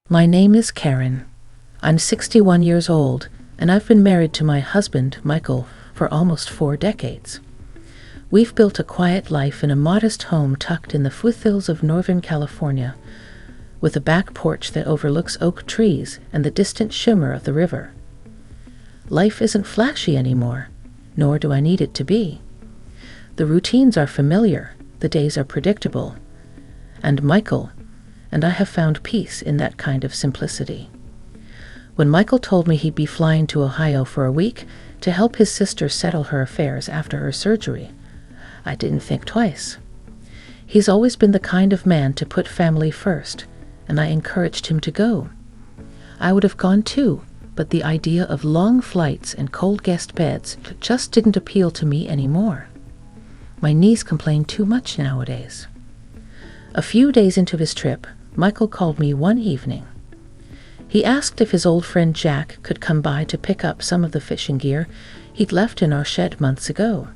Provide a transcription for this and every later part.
My name is Karen. I'm 61 years old, and I've been married to my husband, Michael, for almost 4 decades. We've built a quiet life in a modest home tucked in the foothills of Northern California, with a back porch that overlooks oak trees and the distant shimmer of the river. Life isn't flashy anymore, nor do I need it to be. The routines are familiar, the days are predictable, and Michael and I have found peace in that kind of simplicity. When Michael told me he'd be flying to Ohio for a week to help his sister settle her affairs after her surgery, I didn't think twice. He's always been the kind of man to put family first, and I encouraged him to go. I would have gone too, but the idea of long flights and cold guest beds just didn't appeal to me anymore. My knees complain too much nowadays. A few days into his trip, Michael called me one evening. He asked if his old friend Jack could come by to pick up some of the fishing gear he'd left in our shed months ago.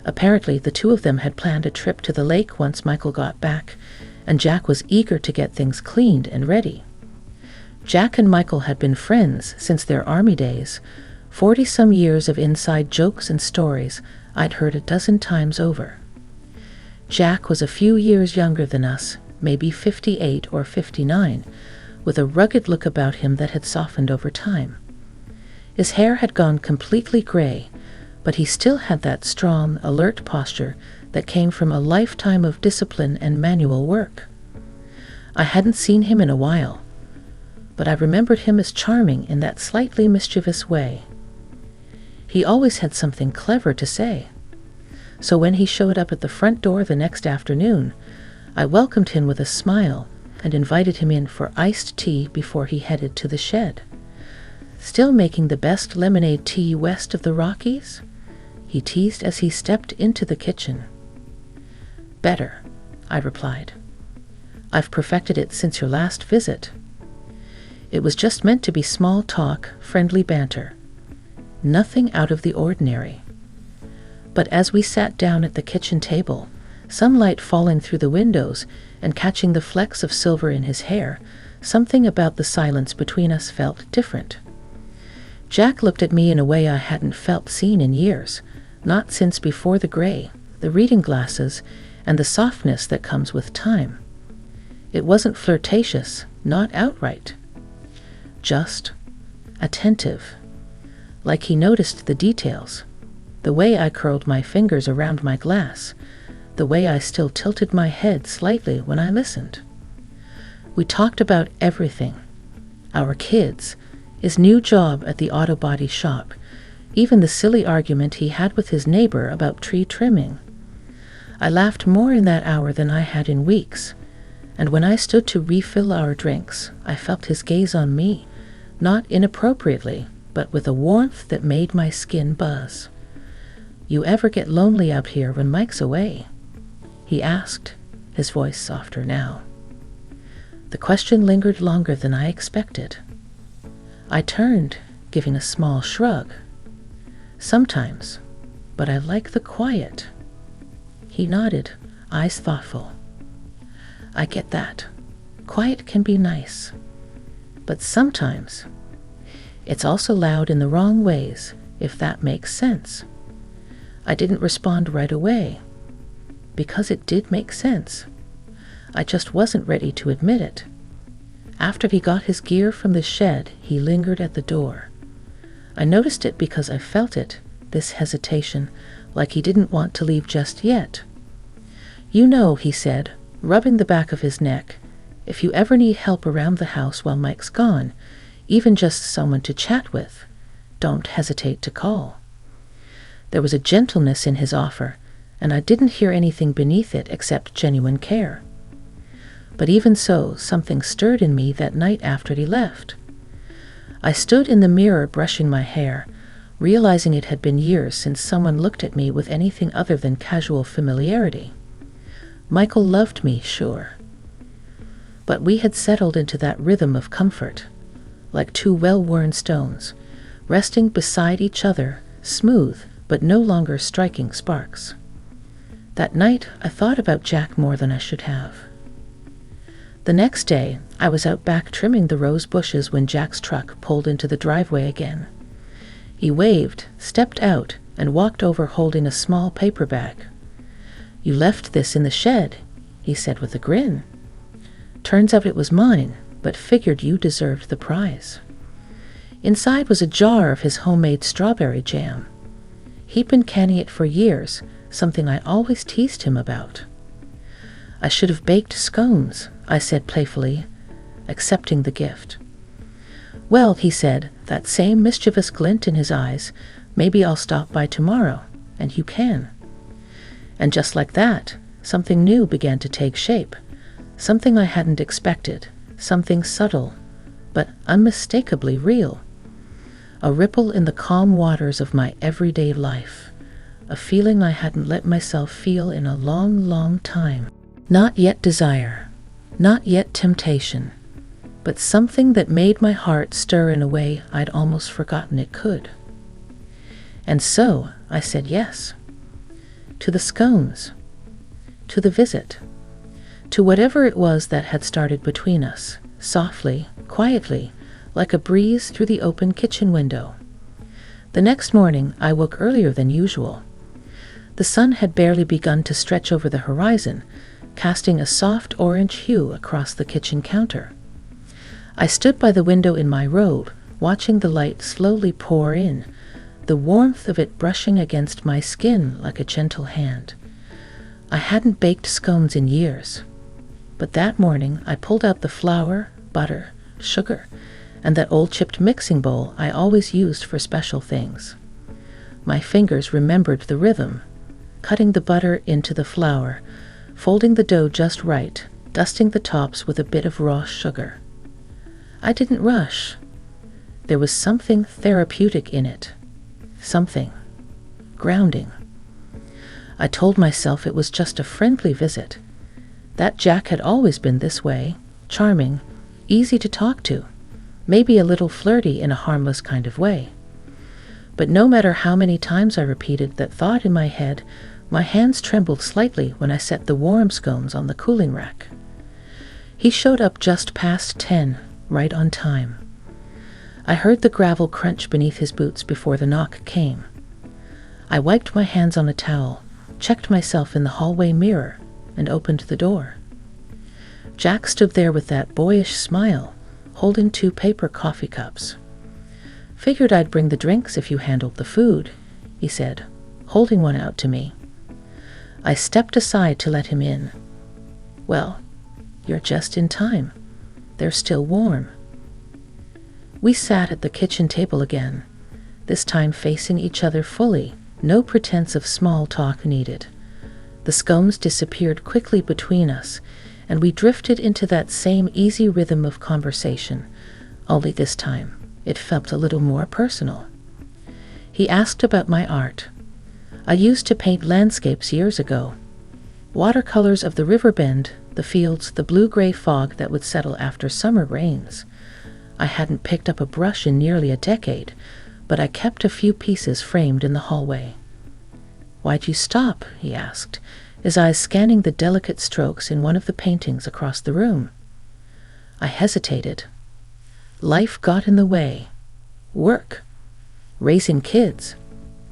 Apparently, the two of them had planned a trip to the lake once Michael got back, and Jack was eager to get things cleaned and ready. Jack and Michael had been friends since their army days, 40-some years of inside jokes and stories I'd heard a dozen times over. Jack was a few years younger than us, maybe 58 or 59, with a rugged look about him that had softened over time. His hair had gone completely gray, but he still had that strong, alert posture that came from a lifetime of discipline and manual work. I hadn't seen him in a while, but I remembered him as charming in that slightly mischievous way. He always had something clever to say. So when he showed up at the front door the next afternoon, I welcomed him with a smile and invited him in for iced tea before he headed to the shed. "Still making the best lemonade tea west of the Rockies?" he teased as he stepped into the kitchen. "Better," I replied. "I've perfected it since your last visit." It was just meant to be small talk, friendly banter. Nothing out of the ordinary. But as we sat down at the kitchen table, sunlight falling through the windows and catching the flecks of silver in his hair, something about the silence between us felt different. Jack looked at me in a way I hadn't felt seen in years, not since before the gray, the reading glasses, and the softness that comes with time. It wasn't flirtatious, not outright. Just attentive, like he noticed the details. The way I curled my fingers around my glass, the way I still tilted my head slightly when I listened. We talked about everything. Our kids, his new job at the auto body shop, even the silly argument he had with his neighbor about tree trimming. I laughed more in that hour than I had in weeks, and when I stood to refill our drinks, I felt his gaze on me, not inappropriately, but with a warmth that made my skin buzz. "You ever get lonely out here when Mike's away?" he asked, his voice softer now. The question lingered longer than I expected. I turned, giving a small shrug. "Sometimes, but I like the quiet." He nodded, eyes thoughtful. "I get that. Quiet can be nice. But sometimes, it's also loud in the wrong ways, if that makes sense." I didn't respond right away, because it did make sense. I just wasn't ready to admit it. After he got his gear from the shed, he lingered at the door. I noticed it because I felt it, this hesitation, like he didn't want to leave just yet. "You know," he said, rubbing the back of his neck, "if you ever need help around the house while Mike's gone, even just someone to chat with, don't hesitate to call." There was a gentleness in his offer, and I didn't hear anything beneath it except genuine care. But even so, something stirred in me that night after he left. I stood in the mirror brushing my hair, realizing it had been years since someone looked at me with anything other than casual familiarity. Michael loved me, sure. But we had settled into that rhythm of comfort, like two well-worn stones, resting beside each other, smooth, but no longer striking sparks. That night, I thought about Jack more than I should have. The next day, I was out back trimming the rose bushes when Jack's truck pulled into the driveway again. He waved, stepped out, and walked over holding a small paper bag. "You left this in the shed," he said with a grin. "Turns out it was mine, but figured you deserved the prize." Inside was a jar of his homemade strawberry jam. He'd been canning it for years, something I always teased him about. "I should have baked scones," I said playfully, accepting the gift. "Well," he said, that same mischievous glint in his eyes, "maybe I'll stop by tomorrow, and you can." And just like that, something new began to take shape, something I hadn't expected, something subtle, but unmistakably real. A ripple in the calm waters of my everyday life, a feeling I hadn't let myself feel in a long, long time. Not yet desire, not yet temptation, but something that made my heart stir in a way I'd almost forgotten it could. And so I said yes. To the scones, to the visit, to whatever it was that had started between us, softly, quietly, like a breeze through the open kitchen window. The next morning I woke earlier than usual. The sun had barely begun to stretch over the horizon, casting a soft orange hue across the kitchen counter. I stood by the window in my robe, watching the light slowly pour in, the warmth of it brushing against my skin like a gentle hand. I hadn't baked scones in years, but that morning I pulled out the flour, butter, sugar, and that old chipped mixing bowl I always used for special things. My fingers remembered the rhythm, cutting the butter into the flour, folding the dough just right, dusting the tops with a bit of raw sugar. I didn't rush. There was something therapeutic in it. Something grounding. I told myself it was just a friendly visit. That Jack had always been this way, charming, easy to talk to, maybe a little flirty in a harmless kind of way. But no matter how many times I repeated that thought in my head, my hands trembled slightly when I set the warm scones on the cooling rack. He showed up just past 10, right on time. I heard the gravel crunch beneath his boots before the knock came. I wiped my hands on a towel, checked myself in the hallway mirror, and opened the door. Jack stood there with that boyish smile, holding 2 paper coffee cups. "Figured I'd bring the drinks if you handled the food," he said, holding one out to me. I stepped aside to let him in. "Well, you're just in time. They're still warm." We sat at the kitchen table again, this time facing each other fully, no pretense of small talk needed. The scones disappeared quickly between us, and we drifted into that same easy rhythm of conversation, only this time it felt a little more personal. He asked about my art. I used to paint landscapes years ago. Watercolors of the river bend, the fields, the blue-gray fog that would settle after summer rains. I hadn't picked up a brush in nearly a decade, but I kept a few pieces framed in the hallway. "Why'd you stop?" he asked, his eyes scanning the delicate strokes in one of the paintings across the room. I hesitated. Life got in the way. Work. Raising kids.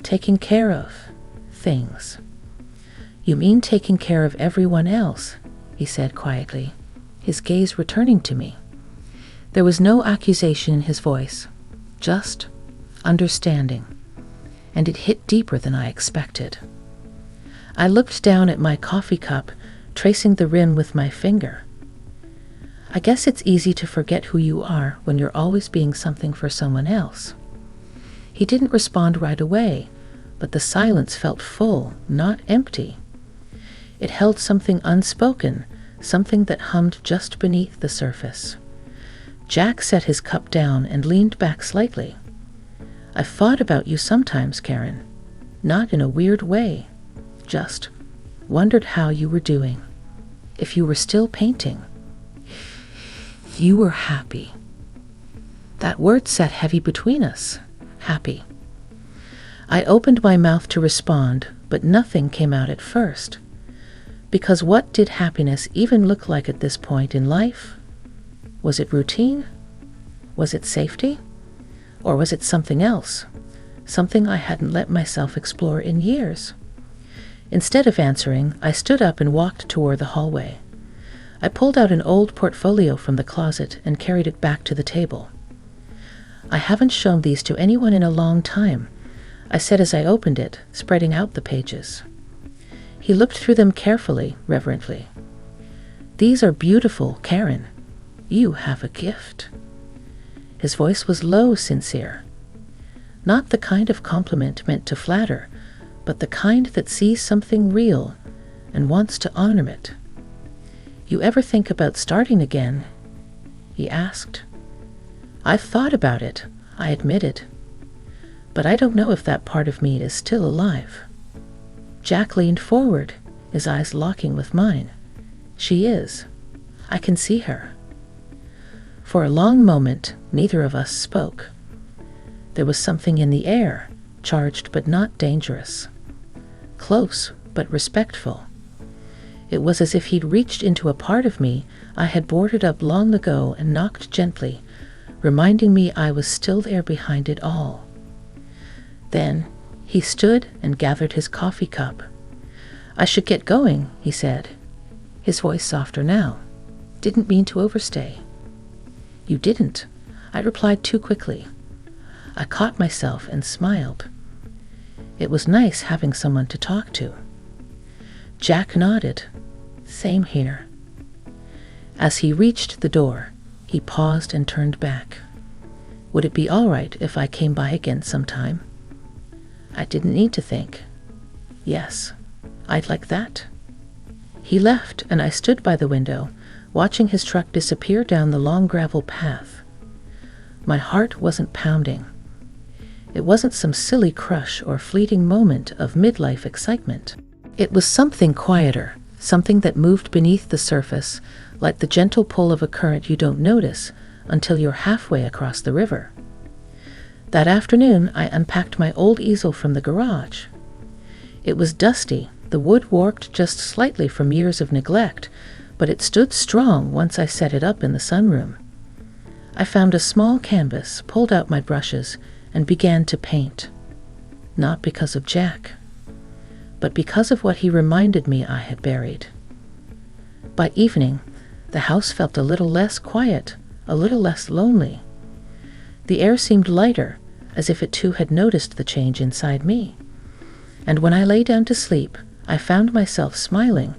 Taking care of things. "You mean taking care of everyone else," he said quietly, his gaze returning to me. There was no accusation in his voice, just understanding, and it hit deeper than I expected. I looked down at my coffee cup, tracing the rim with my finger. "I guess it's easy to forget who you are when you're always being something for someone else." He didn't respond right away, but the silence felt full, not empty. It held something unspoken, something that hummed just beneath the surface. Jack set his cup down and leaned back slightly. "I've thought about you sometimes, Karen. Not in a weird way. Just wondered how you were doing. If you were still painting. You were happy." That word sat heavy between us. Happy. I opened my mouth to respond, but nothing came out at first. Because what did happiness even look like at this point in life? Was it routine? Was it safety? Or was it something else? Something I hadn't let myself explore in years? Instead of answering, I stood up and walked toward the hallway. I pulled out an old portfolio from the closet and carried it back to the table. "I haven't shown these to anyone in a long time," I said as I opened it, spreading out the pages. He looked through them carefully, reverently. "These are beautiful, Karen. You have a gift." His voice was low, sincere. Not the kind of compliment meant to flatter, but the kind that sees something real and wants to honor it. "You ever think about starting again?" he asked. "I've thought about it," I admitted. "But I don't know if that part of me is still alive." Jack leaned forward, his eyes locking with mine. "She is. I can see her." For a long moment, neither of us spoke. There was something in the air, charged but not dangerous. Close but respectful. It was as if he'd reached into a part of me I had boarded up long ago and knocked gently, reminding me I was still there behind it all. Then he stood and gathered his coffee cup. "I should get going," he said, his voice softer now. "Didn't mean to overstay." "You didn't," I replied too quickly. I caught myself and smiled. It was nice having someone to talk to. Jack nodded. "Same here." As he reached the door, he paused and turned back. Would it be all right if I came by again sometime? I didn't need to think. Yes, I'd like that. He left, and I stood by the window, watching his truck disappear down the long gravel path. My heart wasn't pounding. It wasn't some silly crush or fleeting moment of midlife excitement. It was something quieter, something that moved beneath the surface, like the gentle pull of a current you don't notice until you're halfway across the river. That afternoon, I unpacked my old easel from the garage. It was dusty, the wood warped just slightly from years of neglect, but it stood strong once I set it up in the sunroom. I found a small canvas, pulled out my brushes, and began to paint. Not because of Jack, but because of what he reminded me I had buried. By evening, the house felt a little less quiet, a little less lonely. The air seemed lighter, as if it too had noticed the change inside me. And when I lay down to sleep, I found myself smiling,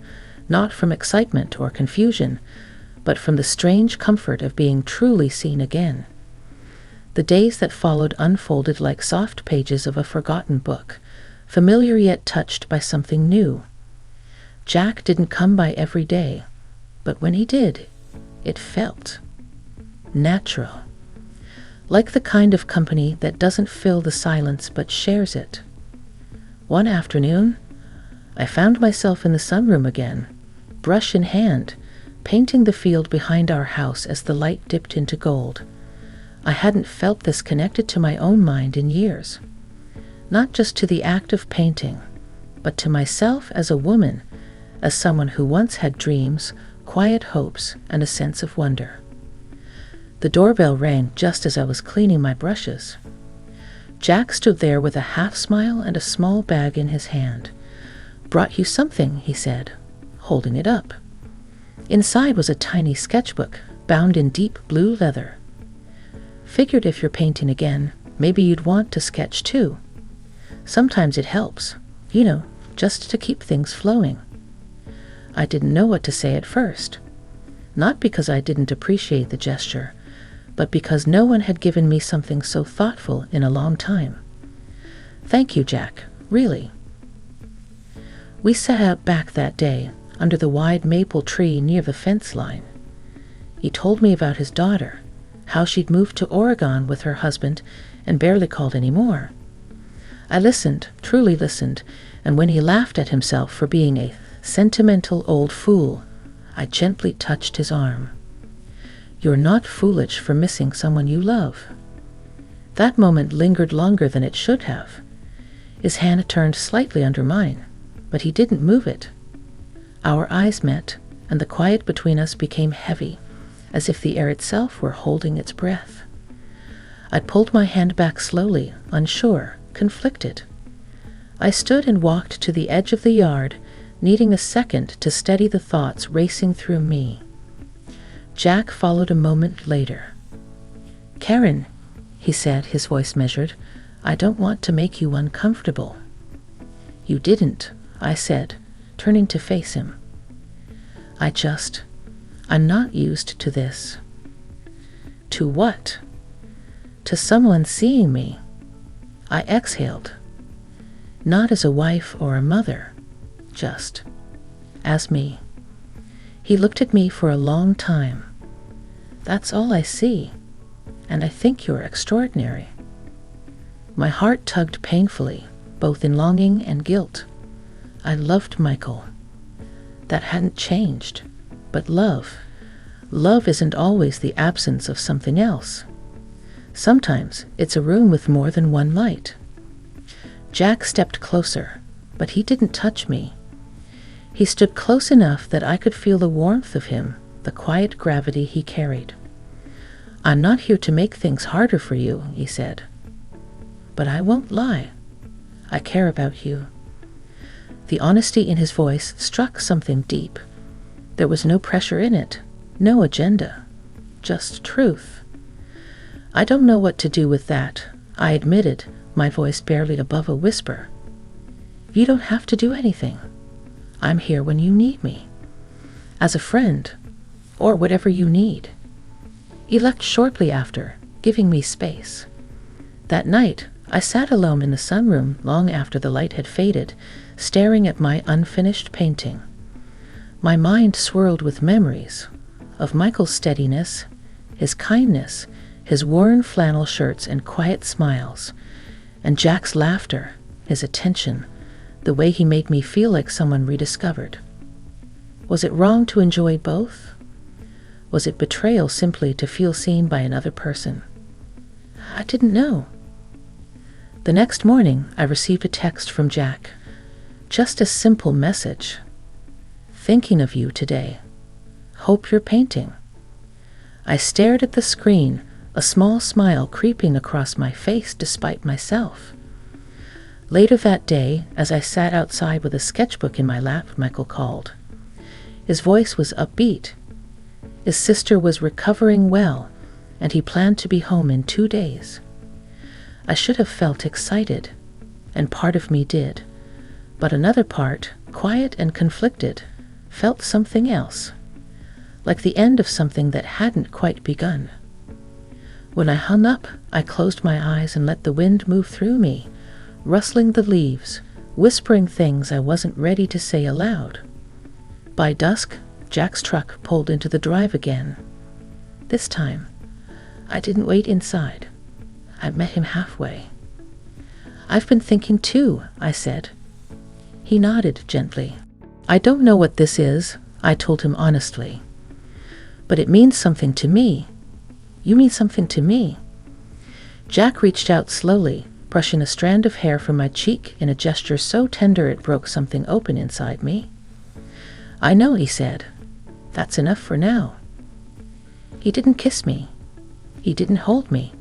not from excitement or confusion, but from the strange comfort of being truly seen again. The days that followed unfolded like soft pages of a forgotten book, familiar yet touched by something new. Jack didn't come by every day, but when he did, it felt natural. Like the kind of company that doesn't fill the silence but shares it. One afternoon, I found myself in the sunroom again, brush in hand, painting the field behind our house as the light dipped into gold. I hadn't felt this connected to my own mind in years. Not just to the act of painting, but to myself as a woman, as someone who once had dreams, quiet hopes, and a sense of wonder. The doorbell rang just as I was cleaning my brushes. Jack stood there with a half smile and a small bag in his hand. "Brought you something," he said, holding it up. Inside was a tiny sketchbook, bound in deep blue leather. "Figured if you're painting again, maybe you'd want to sketch too. Sometimes it helps, just to keep things flowing." I didn't know what to say at first. Not because I didn't appreciate the gesture, but because no one had given me something so thoughtful in a long time. "Thank you, Jack, really." We sat out back that day, under the wide maple tree near the fence line. He told me about his daughter, how she'd moved to Oregon with her husband and barely called anymore. I listened, truly listened, and when he laughed at himself for being a sentimental old fool, I gently touched his arm. "You're not foolish for missing someone you love." That moment lingered longer than it should have. His hand turned slightly under mine, but he didn't move it. Our eyes met, and the quiet between us became heavy, as if the air itself were holding its breath. I pulled my hand back slowly, unsure, conflicted. I stood and walked to the edge of the yard, needing a second to steady the thoughts racing through me. Jack followed a moment later. "Karen," he said, his voice measured, "I don't want to make you uncomfortable." "You didn't," I said, turning to face him. I'm not used to this." "To what?" "To someone seeing me." I exhaled. "Not as a wife or a mother, just as me." He looked at me for a long time. "That's all I see, and I think you're extraordinary." My heart tugged painfully, both in longing and guilt. I loved Michael. That hadn't changed. But love isn't always the absence of something else. Sometimes it's a room with more than one light. Jack stepped closer, but he didn't touch me. He stood close enough that I could feel the warmth of him, the quiet gravity he carried. "I'm not here to make things harder for you," he said. "But I won't lie. I care about you." The honesty in his voice struck something deep. There was no pressure in it, no agenda, just truth. "I don't know what to do with that," I admitted, my voice barely above a whisper. "You don't have to do anything. I'm here when you need me. As a friend, or whatever you need." He left shortly after, giving me space. That night, I sat alone in the sunroom long after the light had faded, staring at my unfinished painting. My mind swirled with memories of Michael's steadiness, his kindness, his worn flannel shirts and quiet smiles, and Jack's laughter, his attention, the way he made me feel like someone rediscovered. Was it wrong to enjoy both? Was it betrayal simply to feel seen by another person? I didn't know. The next morning, I received a text from Jack. Just a simple message. "Thinking of you today. Hope you're painting." I stared at the screen, a small smile creeping across my face despite myself. Later that day, as I sat outside with a sketchbook in my lap, Michael called. His voice was upbeat. His sister was recovering well, and he planned to be home in 2 days. I should have felt excited, and part of me did, but another part, quiet and conflicted, felt something else, like the end of something that hadn't quite begun. When I hung up, I closed my eyes and let the wind move through me, rustling the leaves, whispering things I wasn't ready to say aloud. By dusk, Jack's truck pulled into the drive again. This time, I didn't wait inside. I met him halfway. "I've been thinking too," I said. He nodded gently. "I don't know what this is," I told him honestly. "But it means something to me. You mean something to me." Jack reached out slowly, brushing a strand of hair from my cheek in a gesture so tender it broke something open inside me. "I know," he said. "That's enough for now." He didn't kiss me. He didn't hold me.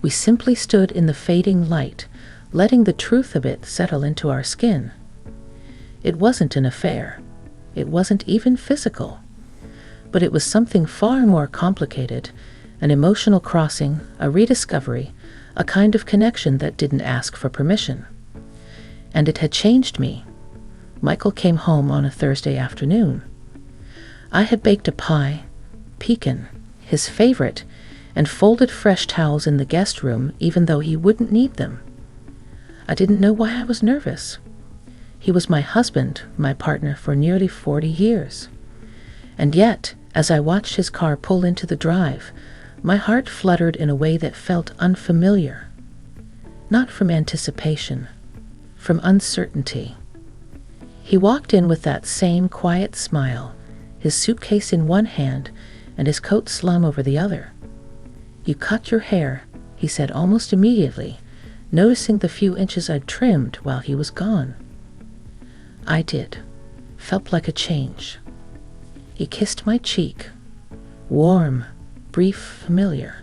We simply stood in the fading light, letting the truth of it settle into our skin. It wasn't an affair. It wasn't even physical. But it was something far more complicated, an emotional crossing, a rediscovery, a kind of connection that didn't ask for permission. And it had changed me. Michael came home on a Thursday afternoon. I had baked a pie, pecan, his favorite, and folded fresh towels in the guest room even though he wouldn't need them. I didn't know why I was nervous. He was my husband, my partner for nearly 40 years. And yet, as I watched his car pull into the drive, my heart fluttered in a way that felt unfamiliar. Not from anticipation, from uncertainty. He walked in with that same quiet smile, his suitcase in one hand and his coat slung over the other. "You cut your hair," he said almost immediately, noticing the few inches I'd trimmed while he was gone. I did. Felt like a change. He kissed my cheek. warm, brief, familiar.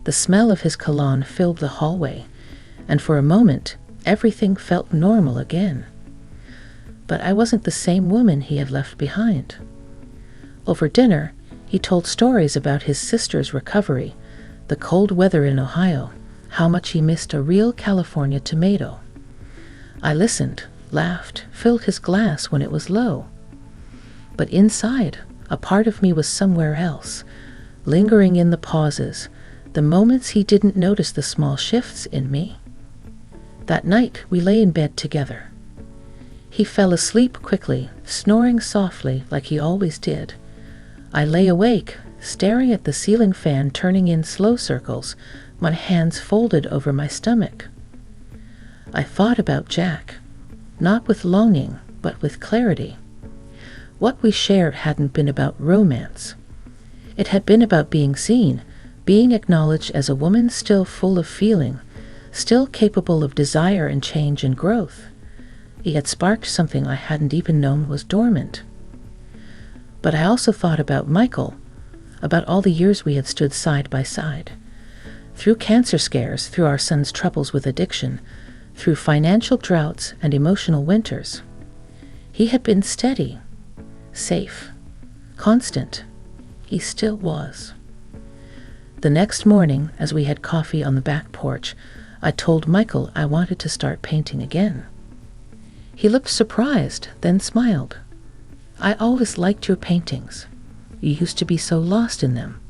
The smell of his cologne filled the hallway, and for a moment, everything felt normal again. But I wasn't the same woman he had left behind. Over dinner, he told stories about his sister's recovery, the cold weather in Ohio, how much he missed a real California tomato. I listened, laughed, filled his glass when it was low. But inside, a part of me was somewhere else, lingering in the pauses, the moments he didn't notice the small shifts in me. That night, we lay in bed together. He fell asleep quickly, snoring softly like he always did. I lay awake, staring at the ceiling fan turning in slow circles, my hands folded over my stomach. I thought about Jack, not with longing, but with clarity. What we shared hadn't been about romance. It had been about being seen, being acknowledged as a woman still full of feeling, still capable of desire and change and growth. He had sparked something I hadn't even known was dormant. But I also thought about Michael, about all the years we had stood side by side. Through cancer scares, through our son's troubles with addiction, through financial droughts and emotional winters. He had been steady, safe, constant. He still was. The next morning, as we had coffee on the back porch, I told Michael I wanted to start painting again. He looked surprised, then smiled. I always liked your paintings. You used to be so lost in them.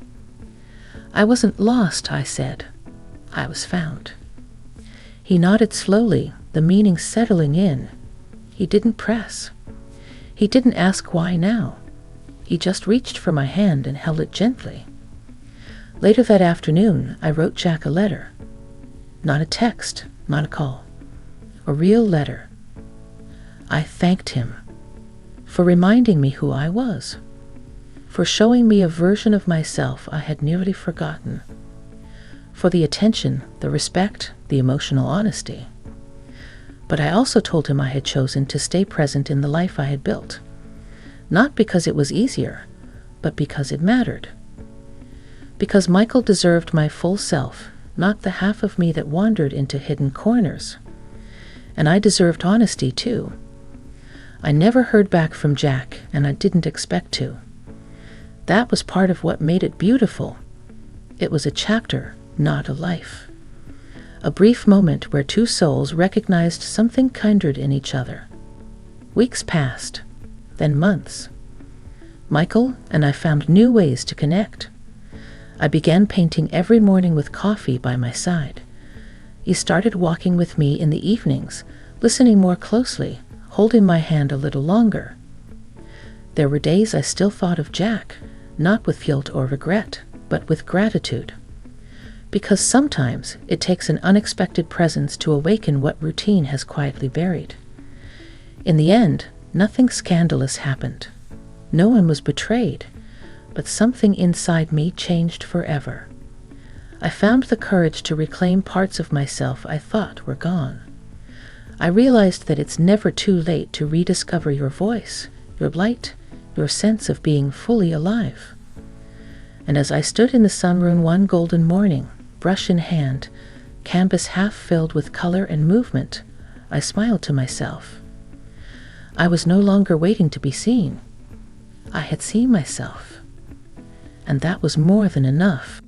I wasn't lost, I said. I was found. He nodded slowly, the meaning settling in. He didn't press. He didn't ask why now. He just reached for my hand and held it gently. Later that afternoon, I wrote Jack a letter. Not a text, not a call. A real letter. I thanked him for reminding me who I was, for showing me a version of myself I had nearly forgotten, for the attention, the respect, the emotional honesty. But I also told him I had chosen to stay present in the life I had built, not because it was easier, but because it mattered. Because Michael deserved my full self, not the half of me that wandered into hidden corners. And I deserved honesty too. I never heard back from Jack, and I didn't expect to. That was part of what made it beautiful. It was a chapter, not a life. A brief moment where two souls recognized something kindred in each other. Weeks passed, then months. Michael and I found new ways to connect. I began painting every morning with coffee by my side. He started walking with me in the evenings, listening more closely, holding my hand a little longer. There were days I still thought of Jack, not with guilt or regret, but with gratitude. Because sometimes it takes an unexpected presence to awaken what routine has quietly buried. In the end, nothing scandalous happened. No one was betrayed, but something inside me changed forever. I found the courage to reclaim parts of myself I thought were gone. I realized that it's never too late to rediscover your voice, your light, your sense of being fully alive. And as I stood in the sunroom one golden morning, brush in hand, canvas half filled with color and movement, I smiled to myself. I was no longer waiting to be seen. I had seen myself. And that was more than enough.